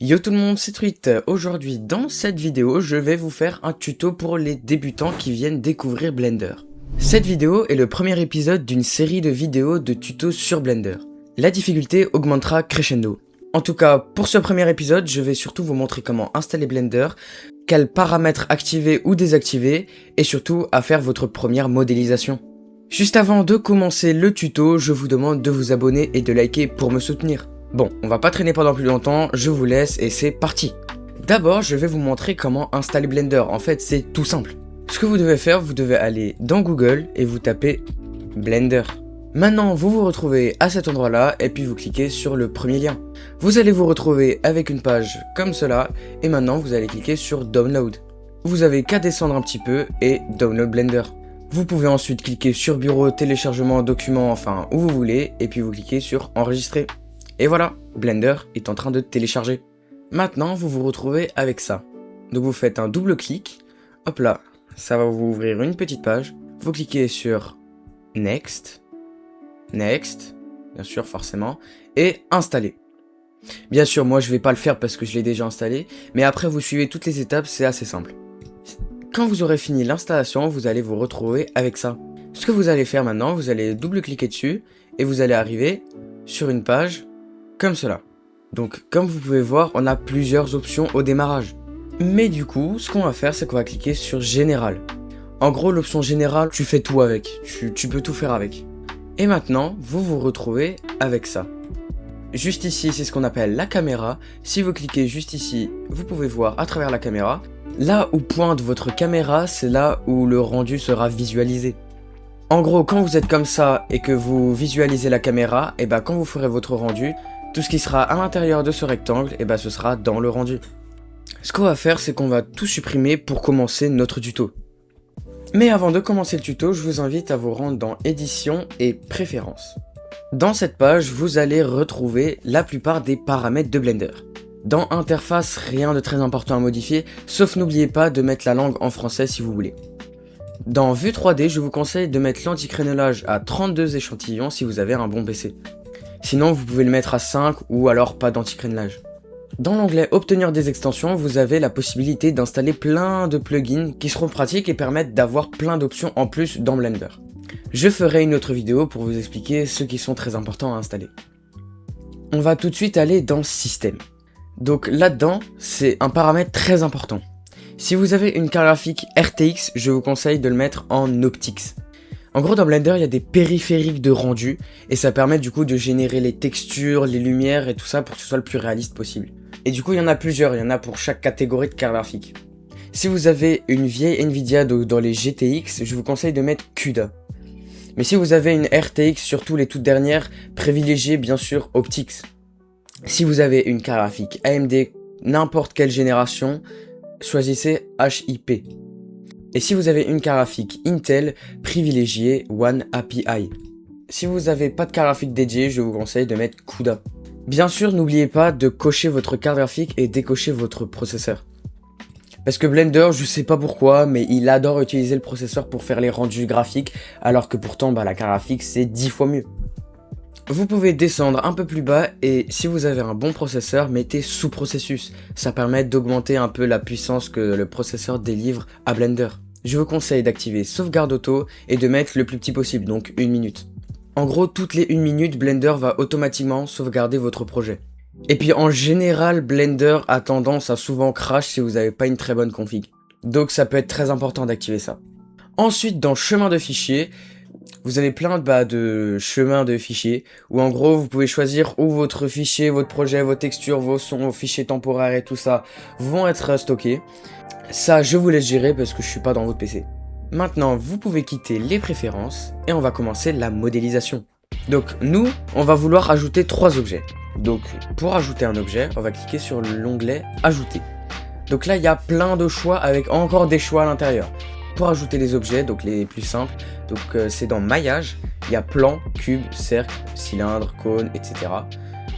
Yo tout le monde, c'est Truite. Aujourd'hui dans cette vidéo, je vais vous faire un tuto pour les débutants qui viennent découvrir Blender. Cette vidéo est le premier épisode d'une série de vidéos de tutos sur Blender. La difficulté augmentera crescendo. En tout cas, pour ce premier épisode, je vais surtout vous montrer comment installer Blender, quels paramètres activer ou désactiver, et surtout à faire votre première modélisation. Juste avant de commencer le tuto, je vous demande de vous abonner et de liker pour me soutenir. Bon, on va pas traîner pendant plus longtemps, je vous laisse et c'est parti. D'abord, je vais vous montrer comment installer Blender. En fait, c'est tout simple. Ce que vous devez faire, vous devez aller dans Google et vous tapez Blender. Maintenant, vous vous retrouvez à cet endroit-là et puis vous cliquez sur le premier lien. Vous allez vous retrouver avec une page comme cela et maintenant vous allez cliquer sur Download. Vous avez qu'à descendre un petit peu et Download Blender. Vous pouvez ensuite cliquer sur Bureau, Téléchargement, Documents, enfin où vous voulez et puis vous cliquez sur Enregistrer. Et voilà, Blender est en train de télécharger. Maintenant, vous vous retrouvez avec ça. Donc vous faites un double clic, hop là, ça va vous ouvrir une petite page. Vous cliquez sur Next, Next, bien sûr forcément, et Installer. Bien sûr, moi je vais pas le faire parce que je l'ai déjà installé, mais après vous suivez toutes les étapes, c'est assez simple. Quand vous aurez fini l'installation, vous allez vous retrouver avec ça. Ce que vous allez faire maintenant, vous allez double-cliquer dessus, et vous allez arriver sur une page comme cela. Donc comme vous pouvez voir, on a plusieurs options au démarrage. Mais du coup, ce qu'on va faire, c'est qu'on va cliquer sur Général. En gros, l'option Général, tu fais tout avec. Tu peux tout faire avec. Et maintenant, vous vous retrouvez avec ça. Juste ici, c'est ce qu'on appelle la caméra. Si vous cliquez juste ici, vous pouvez voir à travers la caméra. Là où pointe votre caméra, c'est là où le rendu sera visualisé. En gros, quand vous êtes comme ça et que vous visualisez la caméra, et quand vous ferez votre rendu, tout ce qui sera à l'intérieur de ce rectangle, ce sera dans le rendu. Ce qu'on va faire, c'est qu'on va tout supprimer pour commencer notre tuto. Mais avant de commencer le tuto, je vous invite à vous rendre dans Édition et Préférences. Dans cette page, vous allez retrouver la plupart des paramètres de Blender. Dans Interface, rien de très important à modifier, sauf n'oubliez pas de mettre la langue en français si vous voulez. Dans Vue 3D, je vous conseille de mettre l'anticrénelage à 32 échantillons si vous avez un bon PC. Sinon, vous pouvez le mettre à 5 ou alors pas d'anticrénelage. Dans l'onglet Obtenir des extensions, vous avez la possibilité d'installer plein de plugins qui seront pratiques et permettent d'avoir plein d'options en plus dans Blender. Je ferai une autre vidéo pour vous expliquer ceux qui sont très importants à installer. On va tout de suite aller dans Système. Donc là-dedans, c'est un paramètre très important. Si vous avez une carte graphique RTX, je vous conseille de le mettre en Optics. En gros, dans Blender, il y a des périphériques de rendu, et ça permet du coup de générer les textures, les lumières et tout ça pour que ce soit le plus réaliste possible. Et du coup, il y en a plusieurs, il y en a pour chaque catégorie de carte graphique. Si vous avez une vieille Nvidia dans les GTX, je vous conseille de mettre CUDA. Mais si vous avez une RTX, surtout les toutes dernières, privilégiez bien sûr Optics. Si vous avez une carte graphique AMD, n'importe quelle génération, choisissez HIP. Et si vous avez une carte graphique Intel, privilégiez One API. Si vous n'avez pas de carte graphique dédiée, je vous conseille de mettre CUDA. Bien sûr, n'oubliez pas de cocher votre carte graphique et décocher votre processeur. Parce que Blender, je sais pas pourquoi, mais il adore utiliser le processeur pour faire les rendus graphiques, alors que pourtant la carte graphique c'est 10 fois mieux. Vous pouvez descendre un peu plus bas et si vous avez un bon processeur, mettez sous processus. Ça permet d'augmenter un peu la puissance que le processeur délivre à Blender. Je vous conseille d'activer sauvegarde auto et de mettre le plus petit possible, donc 1 minute. En gros, toutes les 1 minute, Blender va automatiquement sauvegarder votre projet. Et puis en général, Blender a tendance à souvent crash si vous n'avez pas une très bonne config. Donc ça peut être très important d'activer ça. Ensuite, dans chemin de fichier, vous avez plein de chemins de fichiers où en gros vous pouvez choisir où votre fichier, votre projet, vos textures, vos sons, vos fichiers temporaires et tout ça vont être stockés. Ça je vous laisse gérer parce que je suis pas dans votre PC. Maintenant vous pouvez quitter les préférences et on va commencer la modélisation. Donc nous on va vouloir ajouter 3 objets. Donc pour ajouter un objet on va cliquer sur l'onglet ajouter. Donc là il y a plein de choix avec encore des choix à l'intérieur. Pour ajouter les objets, donc les plus simples, c'est dans maillage, il y a plan, cube, cercle, cylindre, cône, etc.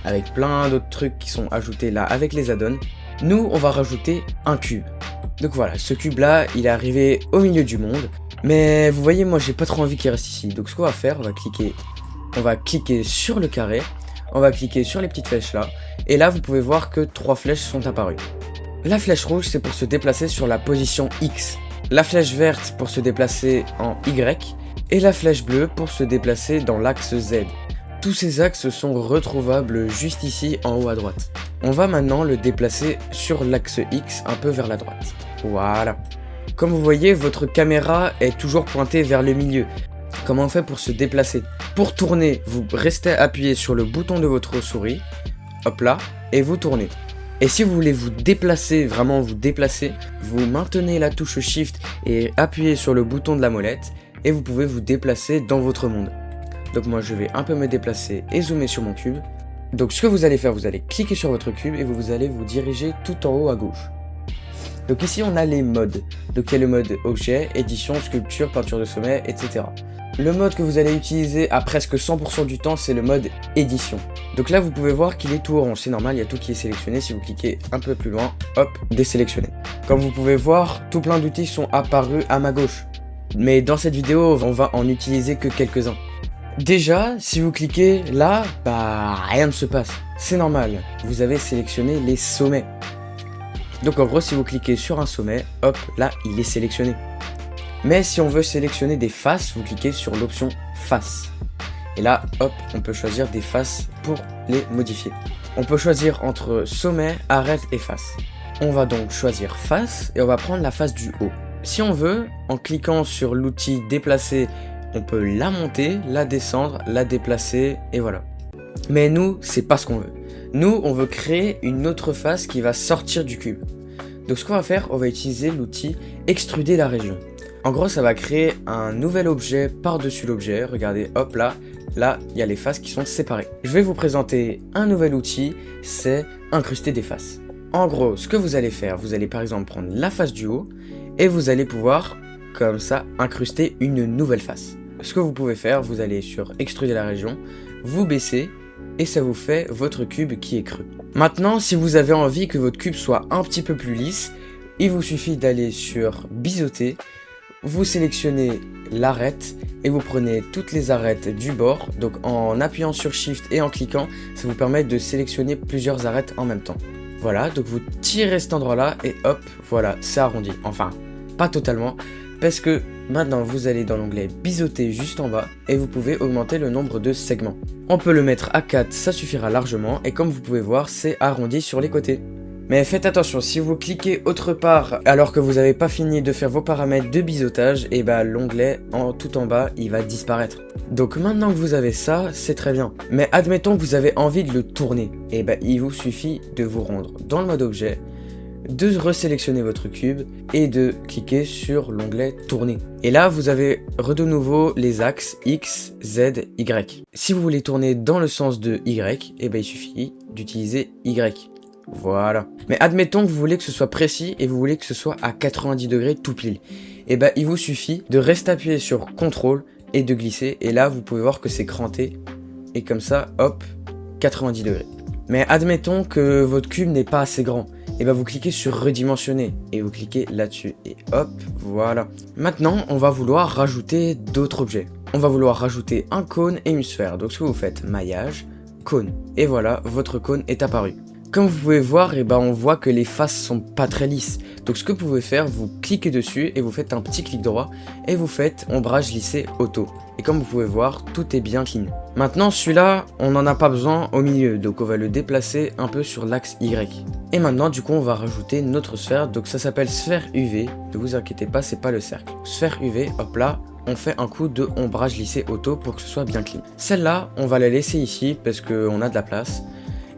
Avec plein d'autres trucs qui sont ajoutés là avec les add-ons. Nous, on va rajouter un cube. Donc voilà, ce cube là, il est arrivé au milieu du monde. Mais vous voyez, moi j'ai pas trop envie qu'il reste ici. Donc ce qu'on va faire, on va cliquer sur le carré. on va cliquer sur les petites flèches là, et là vous pouvez voir que 3 flèches sont apparues. La flèche rouge c'est pour se déplacer sur la position X, la flèche verte pour se déplacer en Y, et la flèche bleue pour se déplacer dans l'axe Z. Tous ces axes sont retrouvables juste ici en haut à droite. On va maintenant le déplacer sur l'axe X un peu vers la droite. Voilà. Comme vous voyez, votre caméra est toujours pointée vers le milieu. Comment on fait pour se déplacer? Pour tourner, vous restez appuyé sur le bouton de votre souris, hop là, et vous tournez. Et si vous voulez vous déplacer, vraiment vous déplacer, vous maintenez la touche Shift et appuyez sur le bouton de la molette, et vous pouvez vous déplacer dans votre monde. Donc moi je vais un peu me déplacer et zoomer sur mon cube. Donc ce que vous allez faire, vous allez cliquer sur votre cube et vous allez vous diriger tout en haut à gauche. Donc ici on a les modes. Donc il y a le mode objet, édition, sculpture, peinture de sommet, etc. Le mode que vous allez utiliser à presque 100% du temps, c'est le mode édition. Donc là vous pouvez voir qu'il est tout orange, c'est normal, il y a tout qui est sélectionné. Si vous cliquez un peu plus loin, hop, désélectionné. Comme vous pouvez voir, tout plein d'outils sont apparus à ma gauche. Mais dans cette vidéo, on va en utiliser que quelques-uns. Déjà, si vous cliquez là, rien ne se passe. C'est normal, vous avez sélectionné les sommets. Donc en gros, si vous cliquez sur un sommet, hop, là, il est sélectionné. Mais si on veut sélectionner des faces, vous cliquez sur l'option face. Et là, hop, on peut choisir des faces pour les modifier. On peut choisir entre sommet, arête et face. On va donc choisir face et on va prendre la face du haut. Si on veut, en cliquant sur l'outil déplacer, on peut la monter, la descendre, la déplacer, et voilà. Mais nous, c'est pas ce qu'on veut. Nous, on veut créer une autre face qui va sortir du cube. Donc ce qu'on va faire, on va utiliser l'outil extruder la région. En gros, ça va créer un nouvel objet par-dessus l'objet. Regardez, hop là, il y a les faces qui sont séparées. Je vais vous présenter un nouvel outil, c'est incruster des faces. En gros, ce que vous allez faire, vous allez par exemple prendre la face du haut, et vous allez pouvoir, comme ça, incruster une nouvelle face. Ce que vous pouvez faire, vous allez sur extruder la région, vous baissez et ça vous fait votre cube qui est creux. Maintenant, si vous avez envie que votre cube soit un petit peu plus lisse, il vous suffit d'aller sur biseauter, vous sélectionnez l'arête et vous prenez toutes les arêtes du bord. Donc en appuyant sur Shift et en cliquant, ça vous permet de sélectionner plusieurs arêtes en même temps. Voilà, donc vous tirez cet endroit-là et hop, voilà, c'est arrondi. Enfin, pas totalement, parce que maintenant vous allez dans l'onglet biseauter juste en bas et vous pouvez augmenter le nombre de segments. On peut le mettre à 4, ça suffira largement et comme vous pouvez voir c'est arrondi sur les côtés. Mais faites attention, si vous cliquez autre part alors que vous n'avez pas fini de faire vos paramètres de biseautage, et l'onglet tout en bas il va disparaître. Donc maintenant que vous avez ça, c'est très bien. Mais admettons que vous avez envie de le tourner, et il vous suffit de vous rendre dans le mode objet, de resélectionner votre cube et de cliquer sur l'onglet tourner. Et là vous avez de nouveau les axes X, Z, Y. Si vous voulez tourner dans le sens de Y, il suffit d'utiliser Y. Voilà. Mais admettons que vous voulez que ce soit précis et vous voulez que ce soit à 90 degrés tout pile. Il vous suffit de rester appuyé sur CTRL et de glisser. Et là vous pouvez voir que c'est cranté. Et comme ça, hop, 90 degrés. Mais admettons que votre cube n'est pas assez grand. Vous cliquez sur redimensionner et vous cliquez là-dessus et hop, voilà. Maintenant, on va vouloir rajouter d'autres objets. On va vouloir rajouter un cône et une sphère. Donc ce que vous faites, maillage, cône. Et voilà, votre cône est apparu. Comme vous pouvez voir, on voit que les faces sont pas très lisses. Donc ce que vous pouvez faire, vous cliquez dessus et vous faites un petit clic droit et vous faites ombrage lissé auto. Et comme vous pouvez voir, tout est bien clean. Maintenant celui-là, on n'en a pas besoin au milieu, donc on va le déplacer un peu sur l'axe Y. Et maintenant du coup on va rajouter notre sphère, donc ça s'appelle sphère UV. Ne vous inquiétez pas, c'est pas le cercle. Sphère UV, hop là, on fait un coup de ombrage lissé auto pour que ce soit bien clean. Celle-là, on va la laisser ici parce qu'on a de la place.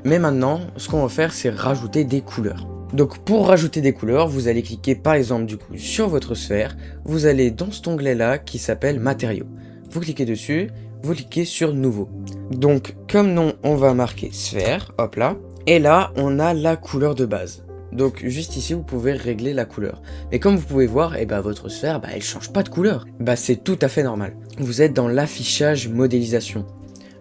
Mais maintenant, ce qu'on va faire, c'est rajouter des couleurs. Donc pour rajouter des couleurs, vous allez cliquer par exemple du coup sur votre sphère, vous allez dans cet onglet là qui s'appelle matériaux. Vous cliquez dessus, vous cliquez sur nouveau. Donc comme nom, on va marquer sphère, hop là, et là on a la couleur de base. Donc juste ici vous pouvez régler la couleur. Mais comme vous pouvez voir, votre sphère, elle change pas de couleur. C'est tout à fait normal. Vous êtes dans l'affichage modélisation.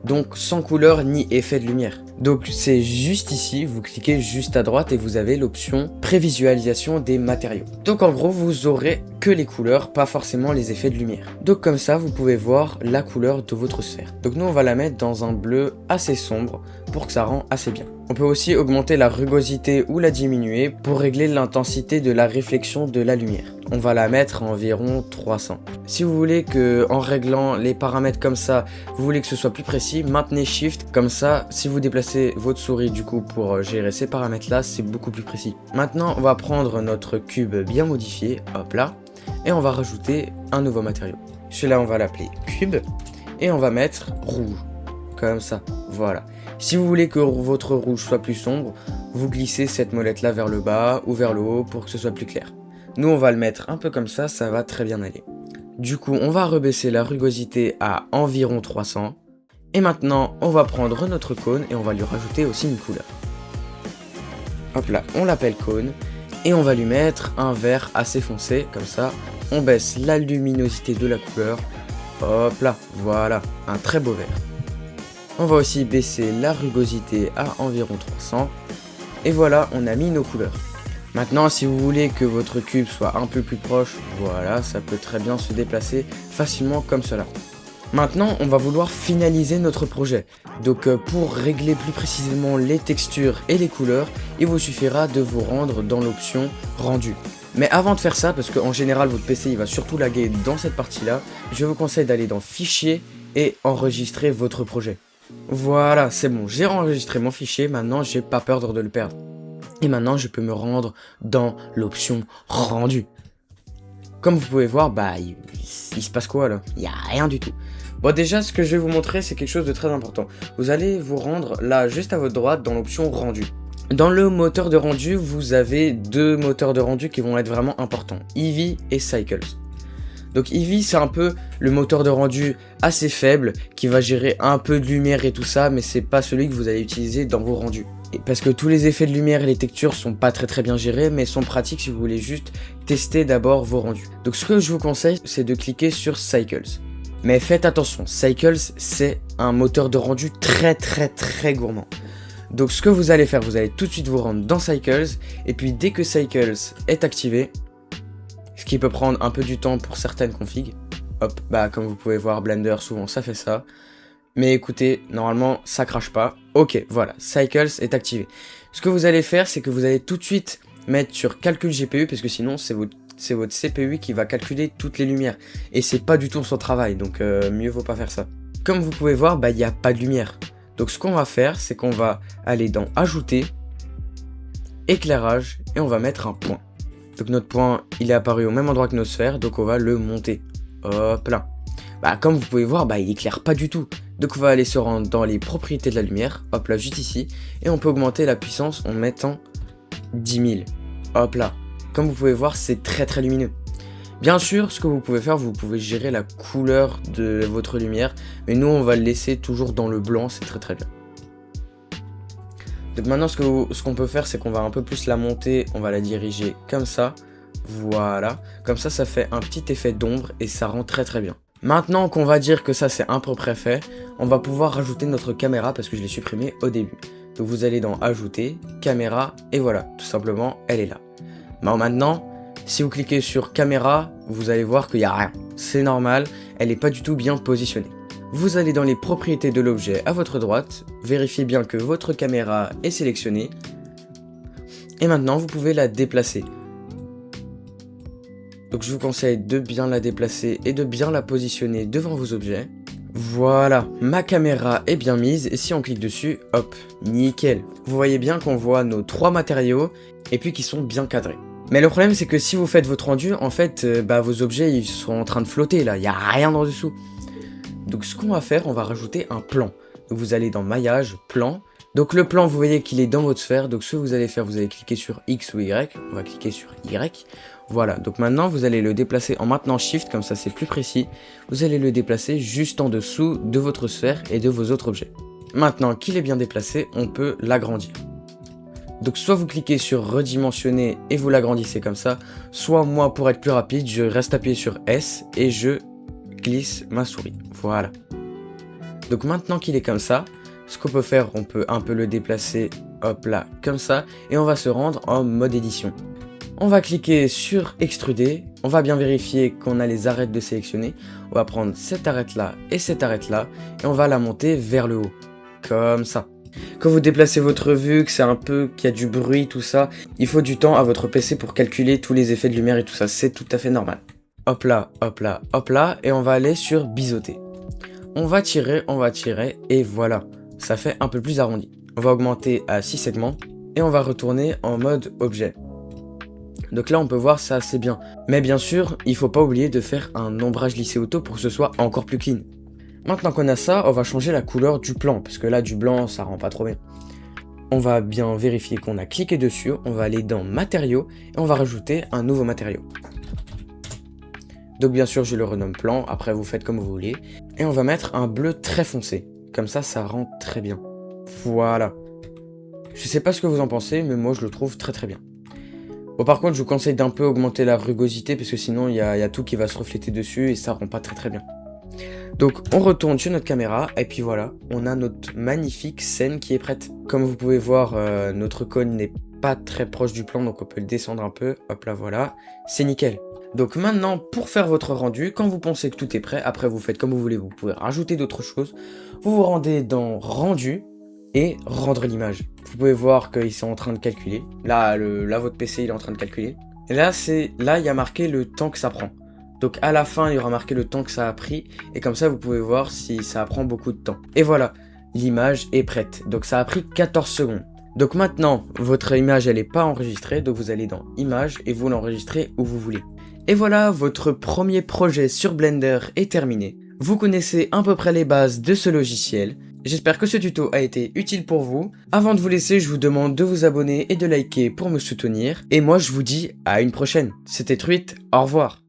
Donc sans couleur ni effet de lumière. Donc c'est juste ici, vous cliquez juste à droite et vous avez l'option prévisualisation des matériaux. Donc en gros, vous aurez que les couleurs, pas forcément les effets de lumière. Donc comme ça, vous pouvez voir la couleur de votre sphère. Donc nous, on va la mettre dans un bleu assez sombre pour que ça rend assez bien. On peut aussi augmenter la rugosité ou la diminuer pour régler l'intensité de la réflexion de la lumière. On va la mettre à environ 300. Si vous voulez que, en réglant les paramètres comme ça, vous voulez que ce soit plus précis, maintenez Shift. Comme ça, si vous déplacez votre souris du coup pour gérer ces paramètres là, c'est beaucoup plus précis. Maintenant, on va prendre notre cube bien modifié, hop là, et on va rajouter un nouveau matériau. Celui-là, on va l'appeler cube, et on va mettre rouge, comme ça, voilà. Si vous voulez que votre rouge soit plus sombre, vous glissez cette molette là vers le bas ou vers le haut pour que ce soit plus clair. Nous, on va le mettre un peu comme ça va très bien aller. Du coup, on va rebaisser la rugosité à environ 300. Et maintenant, on va prendre notre cône et on va lui rajouter aussi une couleur. Hop là, on l'appelle cône. Et on va lui mettre un vert assez foncé, comme ça. On baisse la luminosité de la couleur. Hop là, voilà, un très beau vert. On va aussi baisser la rugosité à environ 300. Et voilà, on a mis nos couleurs. Maintenant, si vous voulez que votre cube soit un peu plus proche, voilà, ça peut très bien se déplacer facilement comme cela. Maintenant, on va vouloir finaliser notre projet. Donc pour régler plus précisément les textures et les couleurs, il vous suffira de vous rendre dans l'option rendu. Mais avant de faire ça, parce qu'en général votre PC il va surtout laguer dans cette partie-là, je vous conseille d'aller dans Fichier et enregistrer votre projet. Voilà, c'est bon, j'ai enregistré mon fichier, maintenant j'ai pas peur de le perdre. Et maintenant je peux me rendre dans l'option rendu. Comme vous pouvez voir, il se passe quoi là? Il n'y a rien du tout. Bon, déjà ce que je vais vous montrer c'est quelque chose de très important. Vous allez vous rendre là juste à votre droite dans l'option rendu. Dans le moteur de rendu, vous avez deux moteurs de rendu qui vont être vraiment importants, Eevee et Cycles. Donc Eevee c'est un peu le moteur de rendu assez faible qui va gérer un peu de lumière et tout ça, mais c'est pas celui que vous allez utiliser dans vos rendus. Et parce que tous les effets de lumière et les textures sont pas très bien gérés, mais sont pratiques si vous voulez juste tester d'abord vos rendus. Donc ce que je vous conseille c'est de cliquer sur Cycles. Mais faites attention, Cycles c'est un moteur de rendu très gourmand. Donc ce que vous allez faire, vous allez tout de suite vous rendre dans Cycles, et puis dès que Cycles est activé, ce qui peut prendre un peu du temps pour certaines configs. Hop, comme vous pouvez voir, Blender, souvent ça fait ça. Mais écoutez, normalement, ça crache pas. Ok, voilà, Cycles est activé. Ce que vous allez faire, c'est que vous allez tout de suite mettre sur calcul GPU, parce que sinon, c'est votre CPU qui va calculer toutes les lumières. Et c'est pas du tout son travail, donc mieux vaut pas faire ça. Comme vous pouvez voir, il n'y a pas de lumière. Donc ce qu'on va faire, c'est qu'on va aller dans Ajouter, Éclairage, et on va mettre un point. Donc notre point, il est apparu au même endroit que nos sphères, donc on va le monter. Hop là. Comme vous pouvez voir, il éclaire pas du tout. Donc on va aller se rendre dans les propriétés de la lumière, hop là, juste ici. Et on peut augmenter la puissance en mettant 10 000. Hop là. Comme vous pouvez voir, c'est très lumineux. Bien sûr, ce que vous pouvez faire, vous pouvez gérer la couleur de votre lumière. Mais nous, on va le laisser toujours dans le blanc, c'est très bien. Donc maintenant ce qu'on peut faire c'est qu'on va un peu plus la monter, on va la diriger comme ça, voilà, comme ça ça fait un petit effet d'ombre et ça rend très bien. Maintenant qu'on va dire que ça c'est à peu près fait, on va pouvoir rajouter notre caméra parce que je l'ai supprimé au début. Donc vous allez dans Ajouter, Caméra et voilà, tout simplement elle est là. Maintenant, si vous cliquez sur Caméra, vous allez voir qu'il n'y a rien, c'est normal, elle n'est pas du tout bien positionnée. Vous allez dans les propriétés de l'objet à votre droite, vérifiez bien que votre caméra est sélectionnée, et maintenant vous pouvez la déplacer. Donc je vous conseille de bien la déplacer et de bien la positionner devant vos objets. Voilà, ma caméra est bien mise, et si on clique dessus, hop, nickel. Vous voyez bien qu'on voit nos trois matériaux, et puis qu'ils sont bien cadrés. Mais le problème c'est que si vous faites votre rendu, en fait, vos objets ils sont en train de flotter là, il n'y a rien en dessous. Donc ce qu'on va faire, on va rajouter un plan. Donc vous allez dans Maillage, Plan. Donc le plan, vous voyez qu'il est dans votre sphère. Donc ce que vous allez faire, vous allez cliquer sur X ou Y. On va cliquer sur Y. Voilà, donc maintenant vous allez le déplacer en maintenant Shift, comme ça c'est plus précis. Vous allez le déplacer juste en dessous de votre sphère et de vos autres objets. Maintenant qu'il est bien déplacé, on peut l'agrandir. Donc soit vous cliquez sur redimensionner et vous l'agrandissez comme ça, soit moi pour être plus rapide, je reste appuyé sur S et je glisse ma souris. Voilà. Donc maintenant qu'il est comme ça, Ce qu'on peut faire, on peut un peu le déplacer, hop là, comme ça, et on va se rendre en mode édition. On va cliquer sur extruder, on va bien vérifier qu'on a les arêtes de sélectionner. On va prendre cette arête là et cette arête là, et on va la monter vers le haut, comme ça. Quand vous déplacez votre vue, que c'est un peu, qu'il y a du bruit, tout ça, il faut du temps à votre PC pour calculer tous les effets de lumière et tout ça, c'est tout à fait normal. Hop là, hop là, hop là, et on va aller sur biseauter. On va tirer, et voilà, ça fait un peu plus arrondi. On va augmenter à 6 segments, et on va retourner en mode objet. Donc là on peut voir ça assez bien, mais bien sûr, il faut pas oublier de faire un ombrage lissé auto pour que ce soit encore plus clean. Maintenant qu'on a ça, on va changer la couleur du plan, parce que là du blanc ça rend pas trop bien. On va bien vérifier qu'on a cliqué dessus, on va aller dans matériaux, et on va rajouter un nouveau matériau. Donc bien sûr je le renomme plan, après vous faites comme vous voulez, et on va mettre un bleu très foncé, comme ça ça rend très bien. Voilà. Je sais pas ce que vous en pensez, mais moi je le trouve très très bien. Bon par contre je vous conseille d'un peu augmenter la rugosité, parce que sinon il y a tout qui va se refléter dessus, et ça rend pas très très bien. Donc on retourne sur notre caméra et puis voilà, on a notre magnifique scène qui est prête. Comme vous pouvez voir, notre cône n'est pas très proche du plan, donc on peut le descendre un peu. Hop là voilà, c'est nickel. Donc maintenant, pour faire votre rendu, quand vous pensez que tout est prêt, après vous faites comme vous voulez, vous pouvez rajouter d'autres choses. Vous vous rendez dans rendu et rendre l'image. Vous pouvez voir qu'ils sont en train de calculer. Là, votre PC il est en train de calculer. Et là, il y a marqué le temps que ça prend. Donc à la fin, il y aura marqué le temps que ça a pris, et comme ça, vous pouvez voir si ça prend beaucoup de temps. Et voilà, l'image est prête. Donc ça a pris 14 secondes. Donc maintenant, votre image, elle n'est pas enregistrée, donc vous allez dans Images, et vous l'enregistrez où vous voulez. Et voilà, votre premier projet sur Blender est terminé. Vous connaissez à peu près les bases de ce logiciel. J'espère que ce tuto a été utile pour vous. Avant de vous laisser, je vous demande de vous abonner et de liker pour me soutenir. Et moi, je vous dis à une prochaine. C'était Truite, au revoir.